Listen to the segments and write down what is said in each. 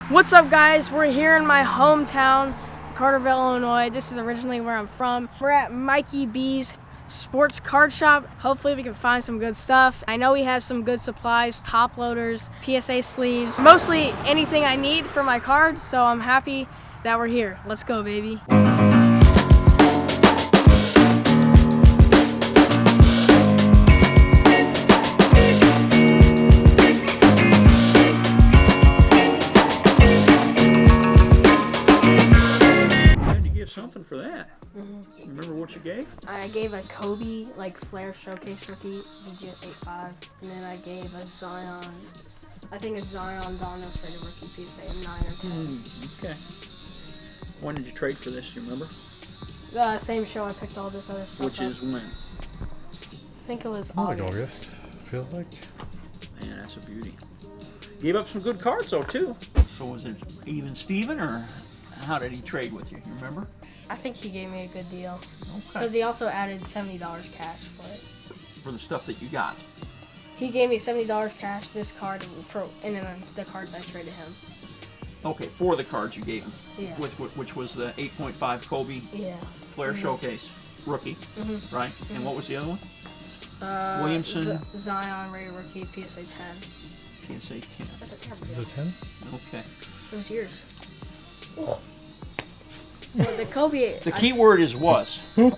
What's up, guys? We're here in my hometown, Carterville, Illinois. This is originally where I'm from. We're at Mikey B's sports card shop. Hopefully we can find some good stuff. I know he has some good supplies, top loaders, PSA sleeves, mostly anything I need for my cards, so I'm happy that we're here. Let's go, baby. Something for that. Mm-hmm. Remember what you gave? I gave a Kobe Flair Showcase rookie, VGS 8.5, and then I gave a Zion. I think it's Zion Donos rated rookie PSA 9 or 10. Okay. When did you trade for this? Do you remember? Same show I picked all this other stuff. Which is when? I think it was August. Feels like. Man, that's a beauty. Gave up some good cards though too. So was it even Steven, or how did he trade with you? You remember? I think he gave me a good deal. Okay. Because he also added $70 cash for it. For the stuff that you got. He gave me $70 cash, this card, and then the cards I traded him. Okay, for the cards you gave him. Yeah. Which was the 8.5 Kobe Flair Showcase rookie, right? And what was the other one? Williamson. Zion rated rookie PSA 10. PSA 10. Is it 10? Okay. It was yours. Oh. Well, the Kobe. The key word is was. But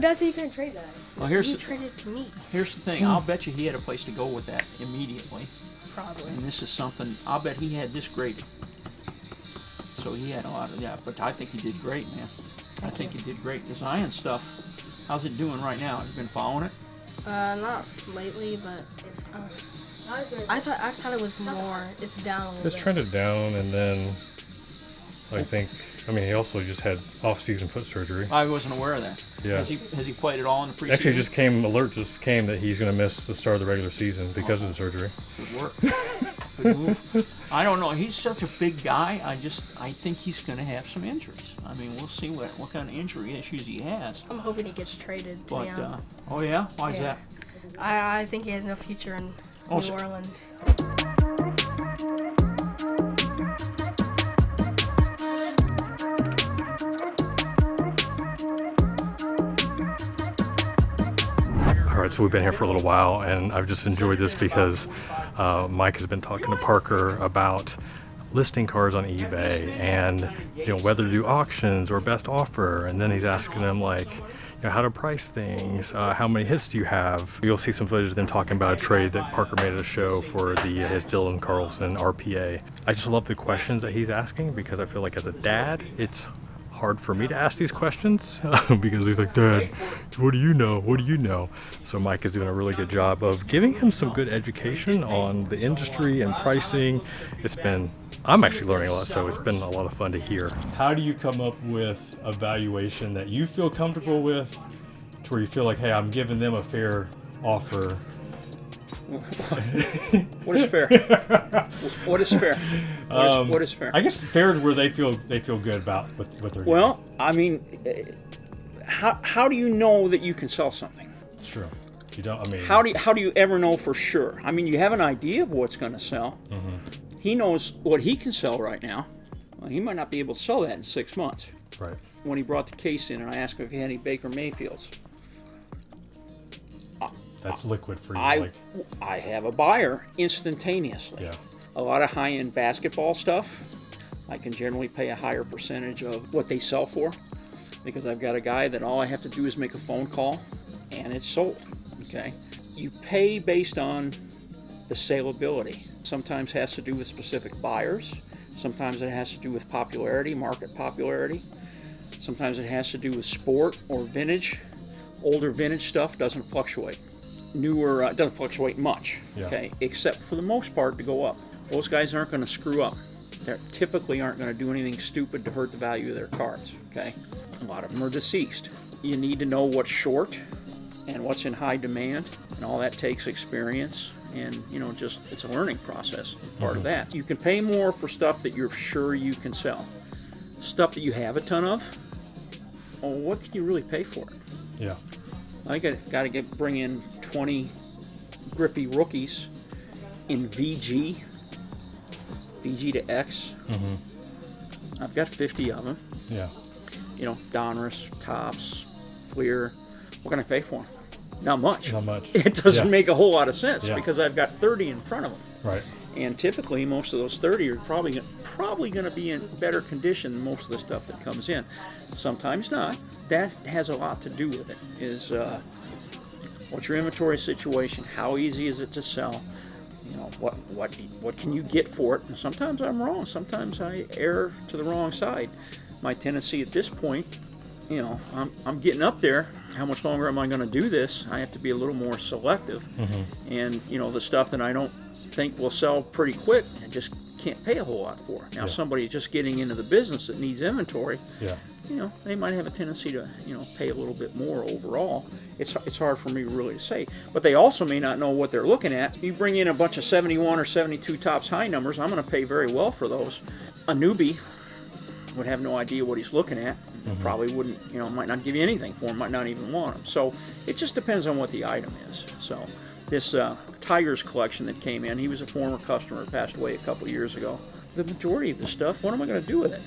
that's how you couldn't trade that. Well, you traded it to me. Here's the thing. I'll bet you he had a place to go with that immediately. Probably. And this is something. I'll bet he had this graded. So he had a lot of but I think he did great, man. I think he did great. The Zion stuff. How's it doing right now? Have you been following it? Not lately, but it's. I thought it was more. It's down a little bit. It's trended down, and then I think. I mean, he also just had off-season foot surgery. I wasn't aware of that. Yeah. Has he played it all in the preseason? Actually, alert just came that he's going to miss the start of the regular season because of the surgery. Good work. Good move. I don't know. He's such a big guy. I think he's going to have some injuries. I mean, we'll see what kind of injury issues he has. I'm hoping he gets traded. To be honest. Oh yeah? Why is that? I think he has no future in New Orleans. Alright, so we've been here for a little while, and I've just enjoyed this because Mike has been talking to Parker about listing cars on eBay and whether to do auctions or best offer, and then he's asking him how to price things, how many hits do you have. You'll see some footage of them talking about a trade that Parker made at a show for his Dylan Carlson RPA. I just love the questions that he's asking because I feel like as a dad, it's hard for me to ask these questions because he's like, Dad, what do you know? What do you know? So Mike is doing a really good job of giving him some good education on the industry and pricing. I'm actually learning a lot, so it's been a lot of fun to hear. How do you come up with a valuation that you feel comfortable with to where you feel like, hey, I'm giving them a fair offer? What is fair? What is fair? What is fair? I guess fair is where they feel good about what they're doing. Well, I mean, how do you know that you can sell something? It's true. You don't. I mean, how do you ever know for sure? I mean, you have an idea of what's going to sell. Mm-hmm. He knows what he can sell right now. Well, he might not be able to sell that in 6 months. Right. When he brought the case in, and I asked him if he had any Baker Mayfields. That's liquid for you. I have a buyer instantaneously. Yeah. A lot of high-end basketball stuff, I can generally pay a higher percentage of what they sell for because I've got a guy that all I have to do is make a phone call and it's sold. Okay. You pay based on the saleability. Sometimes it has to do with specific buyers. Sometimes it has to do with popularity, market popularity. Sometimes it has to do with sport or vintage. Older vintage stuff doesn't fluctuate. Newer doesn't fluctuate much, okay, except for the most part to go up. Those guys aren't going to screw up. They typically aren't going to do anything stupid to hurt the value of their cards, okay? A lot of them are deceased. You need to know what's short and what's in high demand, and all that takes experience and, it's a learning process, part of that. You can pay more for stuff that you're sure you can sell. Stuff that you have a ton of, what can you really pay for it? Yeah. I got to bring in 20 Griffey rookies in VG VG to X. I've got 50 of them. Yeah. You know, Donruss, Tops, Fleer. What can I pay for them? Not much. Not much. It doesn't Yeah. make a whole lot of sense Yeah. because I've got 30 in front of them. Right. And typically, most of those 30 are probably going to be in better condition than most of the stuff that comes in. Sometimes not. That has a lot to do with it. Is what's your inventory situation? How easy is it to sell? You know, what can you get for it? And sometimes I'm wrong. Sometimes I err to the wrong side. My tendency at this point, you know, I'm getting up there. How much longer am I going to do this? I have to be a little more selective. And you know, the stuff that I don't think will sell pretty quick, I just can't pay a whole lot for. Now, somebody just getting into the business that needs inventory, you know, they might have a tendency to, you know, pay a little bit more overall. It's hard for me really to say. But they also may not know what they're looking at. You bring in a bunch of 71 or 72 tops high numbers, I'm going to pay very well for those. A newbie would have no idea what he's looking at. Probably wouldn't, you know, might not give you anything for him, might not even want them. So it just depends on what the item is. So this Tigers collection that came in, he was a former customer, passed away a couple years ago. The majority of the stuff, what am I going to do with it?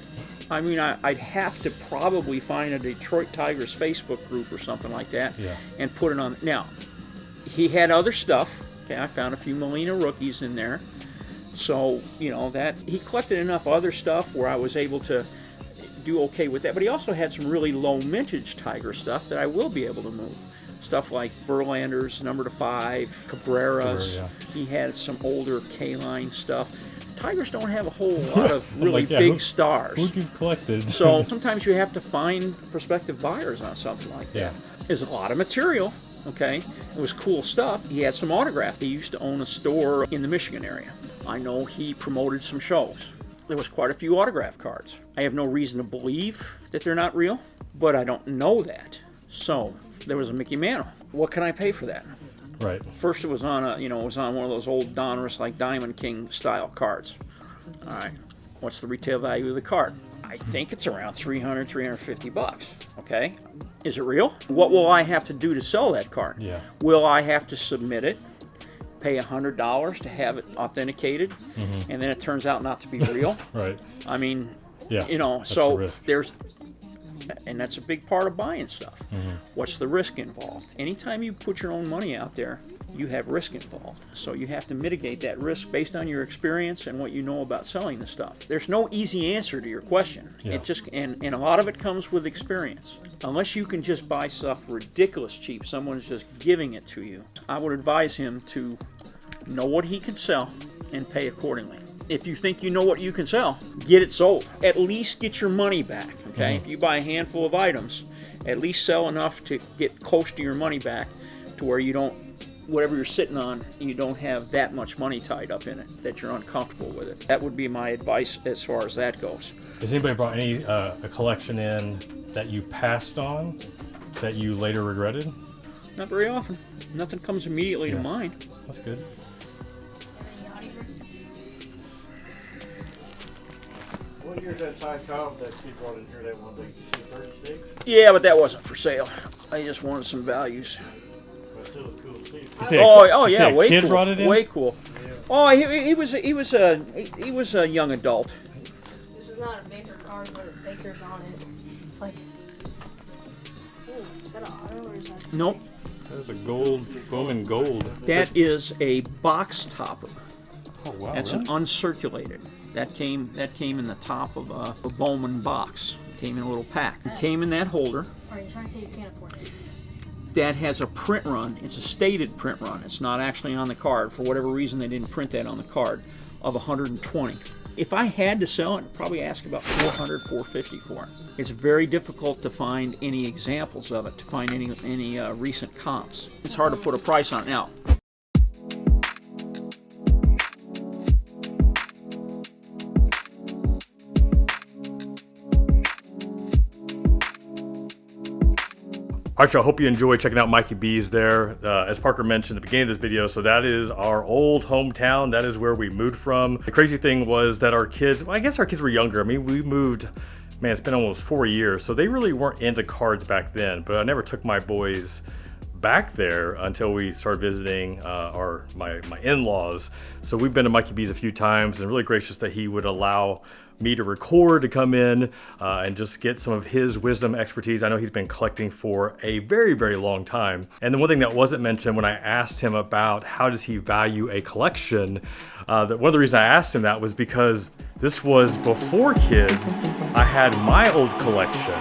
I mean, I'd have to probably find a Detroit Tigers Facebook group or something like that and put it on. Now, he had other stuff. Okay, I found a few Molina rookies in there. So, you know, that he collected enough other stuff where I was able to do okay with that. But he also had some really low mintage Tiger stuff that I will be able to move. Stuff like Verlander's number to 5, Cabreras. He had some older K-line stuff. Tigers don't have a whole lot of really big stars. Who you collected? So sometimes you have to find prospective buyers on something like that. There's a lot of material. Okay, it was cool stuff. He had some autograph. He used to own a store in the Michigan area. I know he promoted some shows. There was quite a few autograph cards. I have no reason to believe that they're not real, but I don't know that. So there was a Mickey Mantle. What can I pay for that? Right. First, it was on a, you know, it was on one of those old Donruss like Diamond King style cards. All right, what's the retail value of the card? I think it's around $300, $350. Okay, is it real? What will I have to do to sell that card? Will I have to submit it? Pay $100 to have it authenticated, and then it turns out not to be real? Right. I mean, you know, so there's. And that's a big part of buying stuff. What's the risk involved? Anytime you put your own money out there, you have risk involved. So you have to mitigate that risk based on your experience and what you know about selling the stuff. There's no easy answer to your question. It just and a lot of it comes with experience. Unless you can just buy stuff ridiculous cheap, someone's just giving it to you. I would advise him to know what he can sell and pay accordingly. If you think you know what you can sell, get it sold. At least get your money back, okay? If you buy a handful of items, at least sell enough to get close to your money back to where you don't, whatever you're sitting on, you don't have that much money tied up in it, that you're uncomfortable with it. That would be my advice as far as that goes. Has anybody brought any a collection in that you passed on that you later regretted? Not very often. Nothing comes immediately to mind. That's good. What year's that Ty Cobb that she brought in here, that one big 36? Yeah, but that wasn't for sale. I just wanted some values. But still it's cool to see. Oh yeah, way kid cool. Brought it in? Way cool. Yeah. Oh, he was a young adult. This is not a Baker card, but Baker's on it. It's like, ooh, is that an auto or is that? Nope. That's a gold, Bowman gold. That is a box topper. Oh wow. That's really? an uncirculated. That came in the top of a Bowman box. It came in a little pack. It came in that holder. Are you trying to say you can't afford it? That has a print run. It's a stated print run. It's not actually on the card. For whatever reason, they didn't print that on the card. Of 120. If I had to sell it, I'd probably ask about $400, $450 for it. It's very difficult to find any examples of it, to find any recent comps. It's hard to put a price on it. Now, All right, y'all, hope you enjoyed checking out Mikey B's there. As Parker mentioned at the beginning of this video, so that is our old hometown. That is where we moved from. The crazy thing was that our kids, well, I guess our kids were younger. I mean, we moved, man, it's been almost 4 years, so they really weren't into cards back then, but I never took my boys back there until we started visiting my in-laws. So we've been to Mikey B's a few times, and really gracious that he would allow me to record, to come in and just get some of his wisdom, expertise. I know he's been collecting for a very, very long time. And the one thing that wasn't mentioned when I asked him about how does he value a collection, one of the reasons I asked him that was because this was before kids. I had my old collection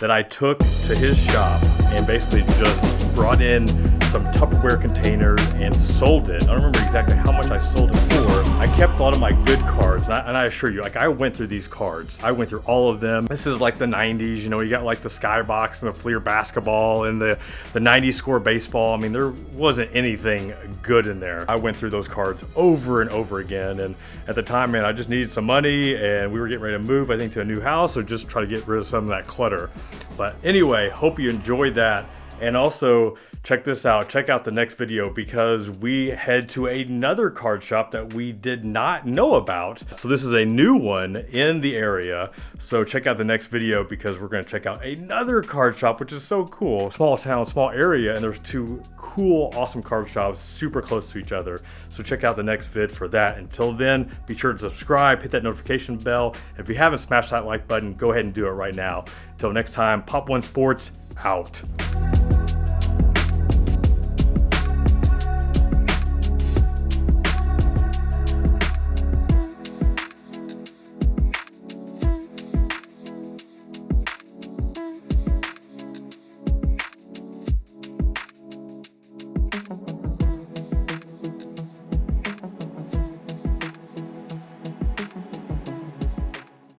that I took to his shop and basically just brought in some Tupperware containers and sold it. I don't remember exactly how much I sold it for. I kept a lot of my good cards, and I assure you, like, I went through these cards. I went through all of them. This is like the 90s, you know, you got like the Skybox and the Fleer basketball and the 90s score baseball. I mean, there wasn't anything good in there. I went through those cards over and over again, and at the time, man, I just needed some money, and we were getting ready to move, I think, to a new house, so just try to get rid of some of that clutter. But anyway, hope you enjoyed that. And also, check this out. Check out the next video, because we head to another card shop that we did not know about. So this is a new one in the area. So check out the next video, because we're going to check out another card shop, which is so cool. Small town, small area, and there's two cool, awesome card shops super close to each other. So check out the next vid for that. Until then, be sure to subscribe, hit that notification bell. If you haven't smashed that like button, go ahead and do it right now. Until next time, Pop One Sports out.